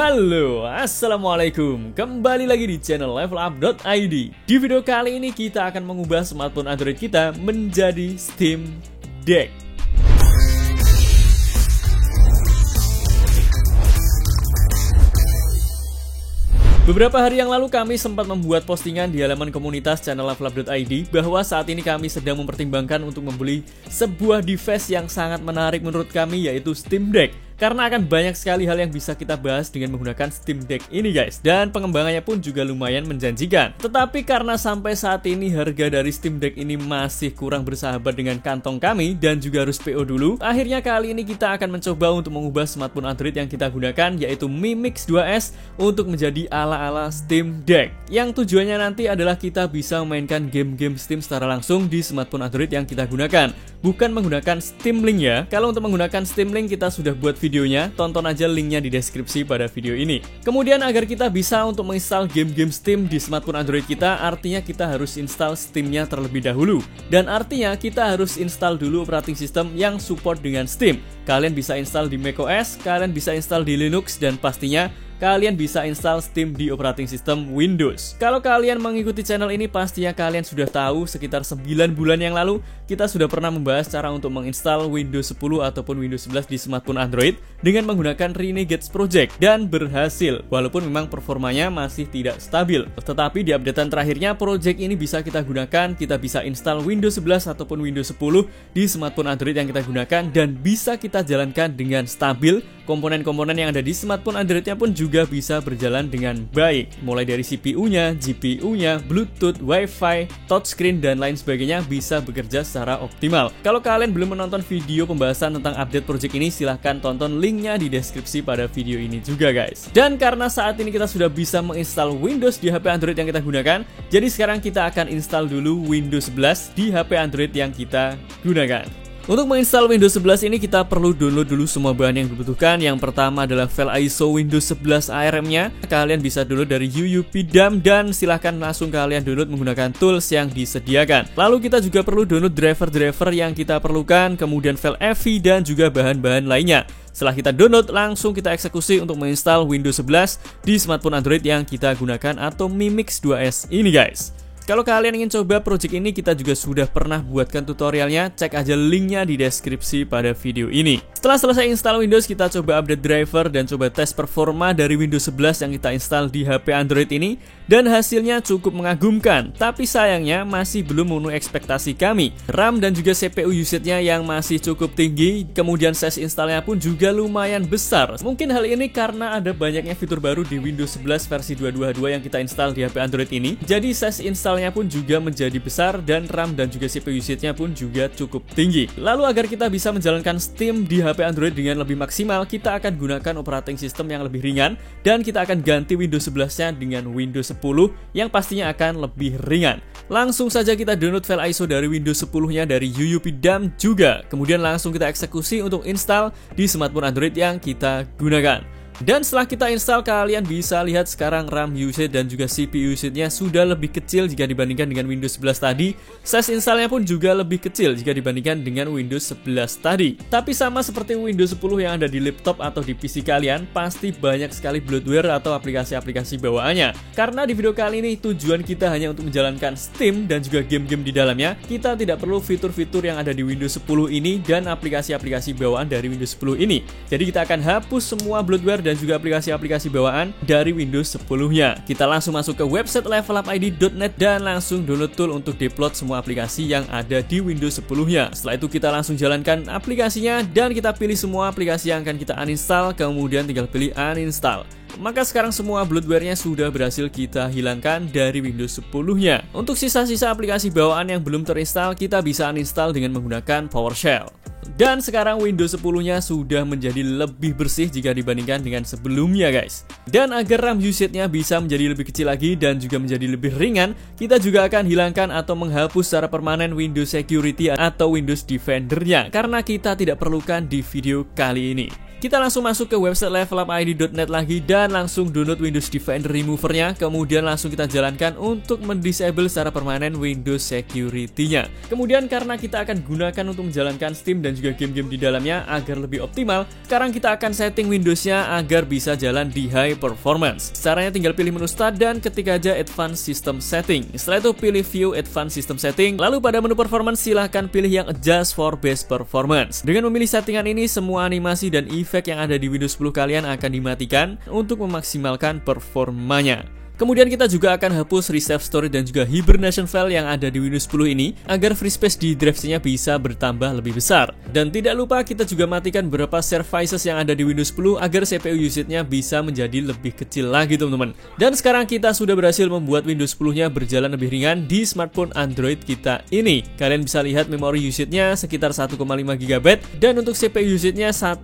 Halo, assalamualaikum. Kembali lagi di channel levelup.id. Di video kali ini kita akan mengubah smartphone Android kita menjadi Steam Deck. Beberapa hari yang lalu kami sempat membuat postingan di halaman komunitas channel levelup.id bahwa saat ini kami sedang mempertimbangkan untuk membeli sebuah device yang sangat menarik menurut kami, yaitu Steam Deck. Karena akan banyak sekali hal yang bisa kita bahas dengan menggunakan Steam Deck ini guys. Dan pengembangannya pun juga lumayan menjanjikan. Tetapi karena sampai saat ini harga dari Steam Deck ini masih kurang bersahabat dengan kantong kami dan juga harus PO dulu, akhirnya kali ini kita akan mencoba untuk mengubah smartphone Android yang kita gunakan, yaitu Mi Mix 2S, untuk menjadi ala-ala Steam Deck. Yang tujuannya nanti adalah kita bisa memainkan game-game Steam secara langsung di smartphone Android yang kita gunakan, bukan menggunakan Steam Link ya. Kalau untuk menggunakan Steam Link kita sudah buat videonya, tonton aja linknya di deskripsi pada video ini. Kemudian agar kita bisa untuk menginstal game-game Steam di smartphone Android kita, artinya kita harus install Steam-nya terlebih dahulu. Dan artinya kita harus install dulu operating system yang support dengan Steam. Kalian bisa install di macOS, kalian bisa install di Linux, dan pastinya kalian bisa install Steam di operating system Windows. Kalau kalian mengikuti channel ini, pastinya kalian sudah tahu sekitar 9 bulan yang lalu kita sudah pernah membahas cara untuk menginstal Windows 10 ataupun Windows 11 di smartphone Android dengan menggunakan Renegades Project, dan berhasil, walaupun memang performanya masih tidak stabil. Tetapi di updatean terakhirnya project ini bisa kita gunakan, kita bisa install Windows 11 ataupun Windows 10 di smartphone Android yang kita gunakan, dan bisa kita jalankan dengan stabil. Komponen-komponen yang ada di smartphone Androidnya pun juga bisa berjalan dengan baik, mulai dari CPU-nya, GPU-nya, Bluetooth, Wi-Fi, touchscreen, dan lain sebagainya bisa bekerja secara optimal. Kalau kalian belum menonton video pembahasan tentang update project ini, silahkan tonton linknya di deskripsi pada video ini juga guys. Dan karena saat ini kita sudah bisa menginstal Windows di HP Android yang kita gunakan, jadi sekarang kita akan install dulu Windows 11 di HP Android yang kita gunakan. Untuk menginstal Windows 11 ini kita perlu download dulu semua bahan yang dibutuhkan. Yang pertama adalah file ISO Windows 11 ARM-nya. Kalian bisa download dari UUPDAM, dan silahkan langsung kalian download menggunakan tools yang disediakan. Lalu kita juga perlu download driver-driver yang kita perlukan, kemudian file EVI dan juga bahan-bahan lainnya. Setelah kita download, langsung kita eksekusi untuk menginstal Windows 11 di smartphone Android yang kita gunakan atau Mi Mix 2S ini guys. Kalau kalian ingin coba project ini, kita juga sudah pernah buatkan tutorialnya, cek aja linknya di deskripsi pada video ini. Setelah selesai install Windows, kita coba update driver dan coba tes performa dari Windows 11 yang kita install di HP Android ini, dan hasilnya cukup mengagumkan. Tapi sayangnya masih belum memenuhi ekspektasi kami. RAM dan juga CPU usage-nya yang masih cukup tinggi, kemudian size installnya pun juga lumayan besar. Mungkin hal ini karena ada banyaknya fitur baru di Windows 11 versi 2.2.2 yang kita install di HP Android ini, jadi size installnya pun juga menjadi besar, dan RAM dan juga CPU usage-nya pun juga cukup tinggi. Lalu agar kita bisa menjalankan Steam di HP Android dengan lebih maksimal, kita akan gunakan operating system yang lebih ringan, dan kita akan ganti Windows 11-nya dengan Windows 10 yang pastinya akan lebih ringan. Langsung saja kita download file ISO dari Windows 10-nya dari UUPDAM juga. Kemudian langsung kita eksekusi untuk install di smartphone Android yang kita gunakan. Dan setelah kita install, kalian bisa lihat sekarang RAM usage dan juga CPU usage-nya sudah lebih kecil jika dibandingkan dengan Windows 11 tadi. Size installnya pun juga lebih kecil jika dibandingkan dengan Windows 11 tadi. Tapi sama seperti Windows 10 yang ada di laptop atau di PC kalian, pasti banyak sekali bloatware atau aplikasi-aplikasi bawaannya. Karena di video kali ini tujuan kita hanya untuk menjalankan Steam dan juga game-game di dalamnya, kita tidak perlu fitur-fitur yang ada di Windows 10 ini dan aplikasi-aplikasi bawaan dari Windows 10 ini. Jadi kita akan hapus semua bloatware dan juga aplikasi-aplikasi bawaan dari Windows 10-nya. Kita langsung masuk ke website levelupid.net dan langsung download tool untuk deploy semua aplikasi yang ada di Windows 10-nya. Setelah itu kita langsung jalankan aplikasinya dan kita pilih semua aplikasi yang akan kita uninstall, kemudian tinggal pilih uninstall. Maka sekarang semua bloatware-nya sudah berhasil kita hilangkan dari Windows 10-nya. Untuk sisa-sisa aplikasi bawaan yang belum terinstall, kita bisa uninstall dengan menggunakan PowerShell. Dan sekarang Windows 10-nya sudah menjadi lebih bersih jika dibandingkan dengan sebelumnya guys. Dan agar RAM usage-nya bisa menjadi lebih kecil lagi dan juga menjadi lebih ringan, kita juga akan hilangkan atau menghapus secara permanen Windows Security atau Windows Defender-nya, karena kita tidak perlukan di video kali ini. Kita langsung masuk ke website levelupid.net lagi dan langsung download Windows Defender Remover-nya. Kemudian langsung kita jalankan untuk mendisable secara permanen Windows Security-nya. Kemudian karena kita akan gunakan untuk menjalankan Steam dan juga game-game di dalamnya agar lebih optimal, sekarang kita akan setting Windows-nya agar bisa jalan di high performance. Caranya tinggal pilih menu Start dan ketik aja Advanced System Setting. Setelah itu pilih View Advanced System Setting. Lalu pada menu Performance silahkan pilih yang Adjust for Best Performance. Dengan memilih settingan ini, semua animasi dan efek yang ada di Windows 10 kalian akan dimatikan untuk memaksimalkan performanya. Kemudian kita juga akan hapus Reserve Storage dan juga Hibernation File yang ada di Windows 10 ini agar free space di drive-nya bisa bertambah lebih besar. Dan tidak lupa kita juga matikan beberapa services yang ada di Windows 10 agar CPU usage-nya bisa menjadi lebih kecil lagi teman-teman. Dan sekarang kita sudah berhasil membuat Windows 10-nya berjalan lebih ringan di smartphone Android kita ini. Kalian bisa lihat memori usage-nya sekitar 1,5 GB dan untuk CPU usage-nya 1-2%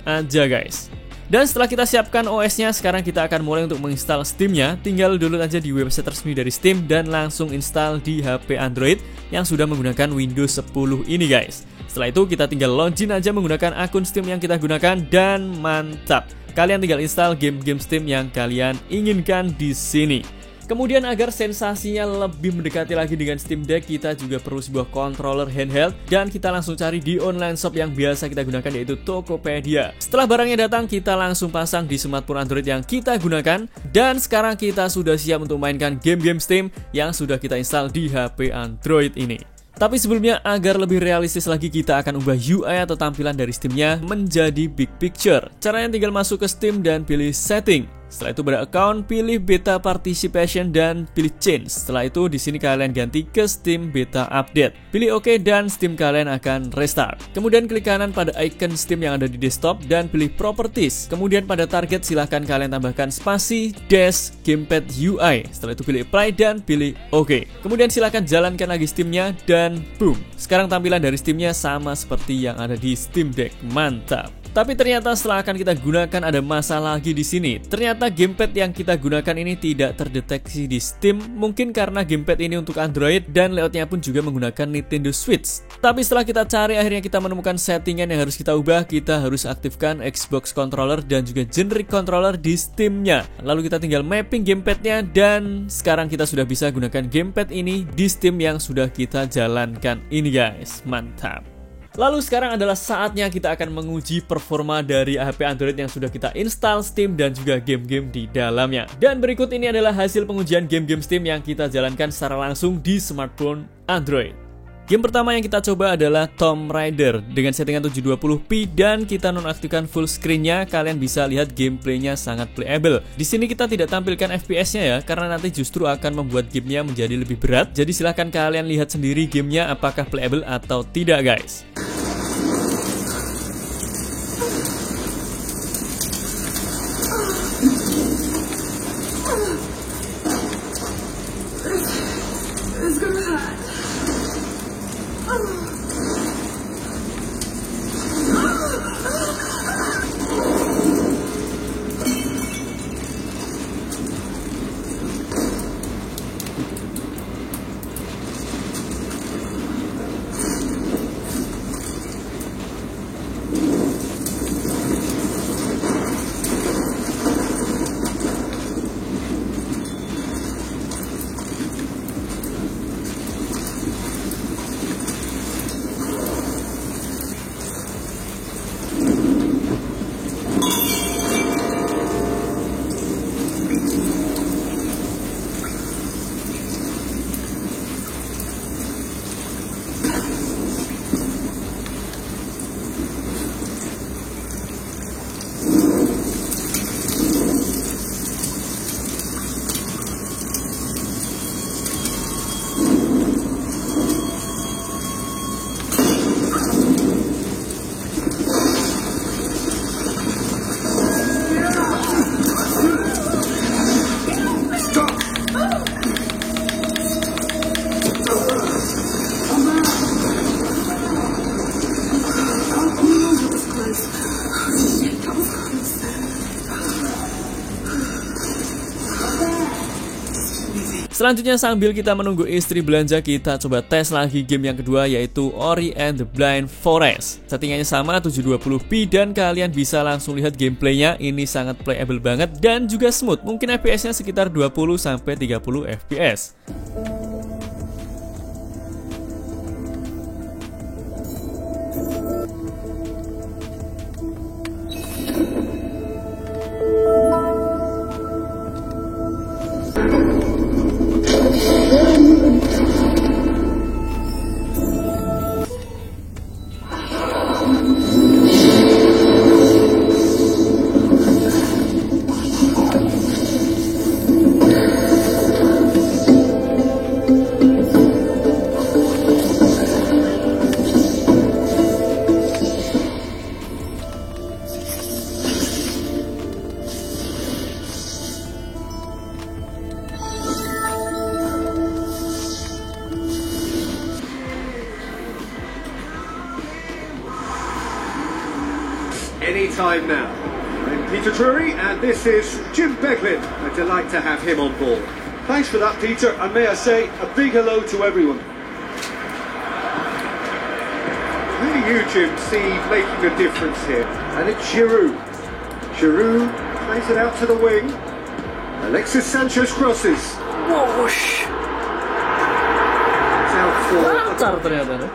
aja guys. Dan setelah kita siapkan OS-nya, sekarang kita akan mulai untuk menginstal Steam-nya. Tinggal download aja di website resmi dari Steam dan langsung install di HP Android yang sudah menggunakan Windows 10 ini guys. Setelah itu kita tinggal login aja menggunakan akun Steam yang kita gunakan dan mantap. Kalian tinggal install game-game Steam yang kalian inginkan di sini. Kemudian agar sensasinya lebih mendekati lagi dengan Steam Deck, kita juga perlu sebuah controller handheld dan kita langsung cari di online shop yang biasa kita gunakan yaitu Tokopedia. Setelah barangnya datang, kita langsung pasang di smartphone Android yang kita gunakan dan sekarang kita sudah siap untuk mainkan game-game Steam yang sudah kita install di HP Android ini. Tapi sebelumnya, agar lebih realistis lagi, kita akan ubah UI atau tampilan dari Steam-nya menjadi big picture. Caranya tinggal masuk ke Steam dan pilih setting. Setelah itu ber-account, pilih beta participation dan pilih change. Setelah itu di sini kalian ganti ke Steam beta update. Pilih OK dan Steam kalian akan restart. Kemudian klik kanan pada icon Steam yang ada di desktop dan pilih properties. Kemudian pada target silahkan kalian tambahkan spasi dash gamepad UI. Setelah itu pilih apply dan pilih OK. Kemudian silahkan jalankan lagi Steam-nya dan boom. Sekarang tampilan dari Steam-nya sama seperti yang ada di Steam Deck. Mantap. Tapi ternyata setelah akan kita gunakan ada masalah lagi di sini. Ternyata gamepad yang kita gunakan ini tidak terdeteksi di Steam, mungkin karena gamepad ini untuk Android dan layoutnya pun juga menggunakan Nintendo Switch. Tapi setelah kita cari, akhirnya kita menemukan settingan yang harus kita ubah. Kita harus aktifkan Xbox controller dan juga generic controller di Steam-nya. Lalu kita tinggal mapping gamepadnya dan sekarang kita sudah bisa gunakan gamepad ini di Steam yang sudah kita jalankan ini guys. Mantap. Lalu sekarang adalah saatnya kita akan menguji performa dari HP Android yang sudah kita install Steam dan juga game-game di dalamnya. Dan berikut ini adalah hasil pengujian game-game Steam yang kita jalankan secara langsung di smartphone Android. Game pertama yang kita coba adalah Tomb Raider dengan settingan 720p dan kita nonaktifkan full screen-nya. Kalian bisa lihat gameplaynya sangat playable. Di sini kita tidak tampilkan FPS-nya ya, karena nanti justru akan membuat gamenya menjadi lebih berat. Jadi silahkan kalian lihat sendiri gamenya apakah playable atau tidak guys. Selanjutnya sambil kita menunggu istri belanja, kita coba tes lagi game yang kedua, yaitu Ori and the Blind Forest. Settingannya sama 720p dan kalian bisa langsung lihat gameplaynya. Ini sangat playable banget dan juga smooth. Mungkin FPS-nya sekitar 20-30 FPS. Anytime now. I'm Peter Drury and this is Jim Beglin. A delight to have him on board. Thanks for that, Peter, and may I say a big hello to everyone. Who do you, Jim, see making a difference here? And it's Giroud. Giroud plays it out to the wing. Alexis Sanchez crosses. Whoosh. It's out for... Lancar ternyata.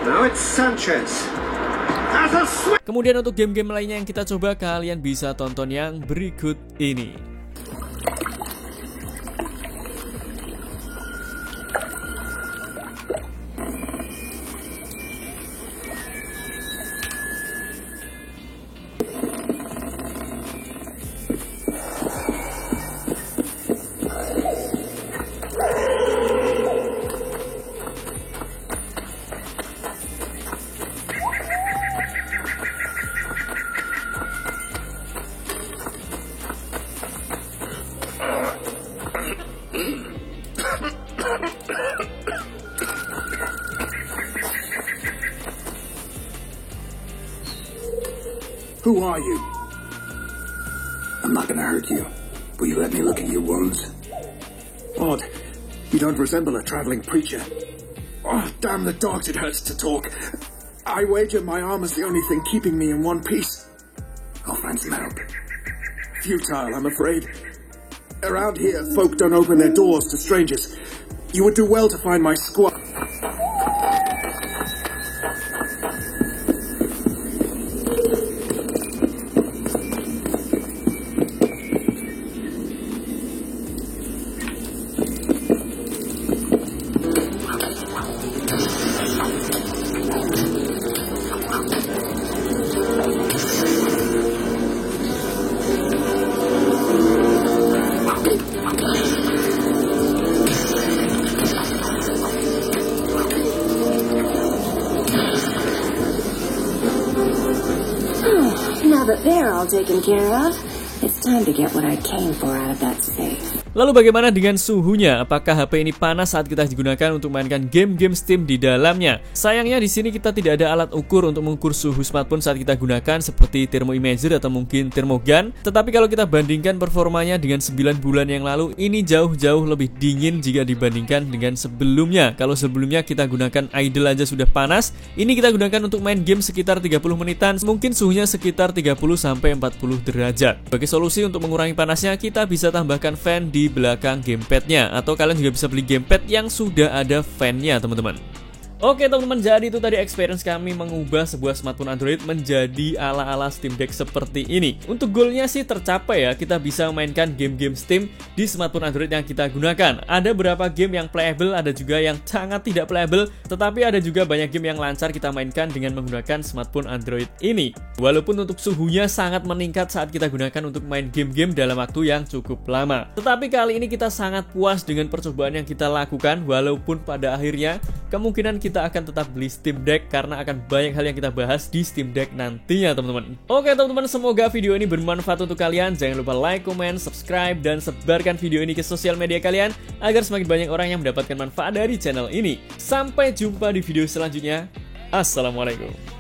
Now it's Sanchez. Kemudian untuk game-game lainnya yang kita coba, kalian bisa tonton yang berikut ini. Who are you? I'm not gonna hurt you. Will you let me look at your wounds? Odd. You don't resemble a traveling preacher. Oh, damn the dogs, it hurts to talk. I wager my arm is the only thing keeping me in one piece. I'll find some help. Futile, I'm afraid. Around here, folk don't open their doors to strangers. You would do well to find my squad. Now that they're all taken care of, it's time to get what I came for out of that safe. Lalu bagaimana dengan suhunya? Apakah HP ini panas saat kita digunakan untuk mainkan game-game Steam di dalamnya? Sayangnya di sini kita tidak ada alat ukur untuk mengukur suhu smartphone saat kita gunakan seperti thermo imager atau mungkin thermogun. Tetapi kalau kita bandingkan performanya dengan 9 bulan yang lalu, ini jauh-jauh lebih dingin jika dibandingkan dengan sebelumnya. Kalau sebelumnya kita gunakan idle aja sudah panas, ini kita gunakan untuk main game sekitar 30 menitan, mungkin suhunya sekitar 30-40 derajat. Sebagai solusi untuk mengurangi panasnya, kita bisa tambahkan fan di belakang gamepadnya, atau kalian juga bisa beli gamepad yang sudah ada fan-nya, teman-teman. Oke teman-teman, jadi itu tadi experience kami mengubah sebuah smartphone Android menjadi ala-ala Steam Deck seperti ini. Untuk goalnya sih tercapai ya, kita bisa memainkan game-game Steam di smartphone Android yang kita gunakan. Ada beberapa game yang playable, ada juga yang sangat tidak playable, tetapi ada juga banyak game yang lancar kita mainkan dengan menggunakan smartphone Android ini. Walaupun untuk suhunya sangat meningkat saat kita gunakan untuk main game-game dalam waktu yang cukup lama. Tetapi kali ini kita sangat puas dengan percobaan yang kita lakukan, walaupun pada akhirnya kemungkinan kita kita akan tetap beli Steam Deck karena akan banyak hal yang kita bahas di Steam Deck nantinya teman-teman. Oke teman-teman, semoga video ini bermanfaat untuk kalian. Jangan lupa like, comment, subscribe, dan sebarkan video ini ke sosial media kalian agar semakin banyak orang yang mendapatkan manfaat dari channel ini. Sampai jumpa di video selanjutnya. Assalamualaikum.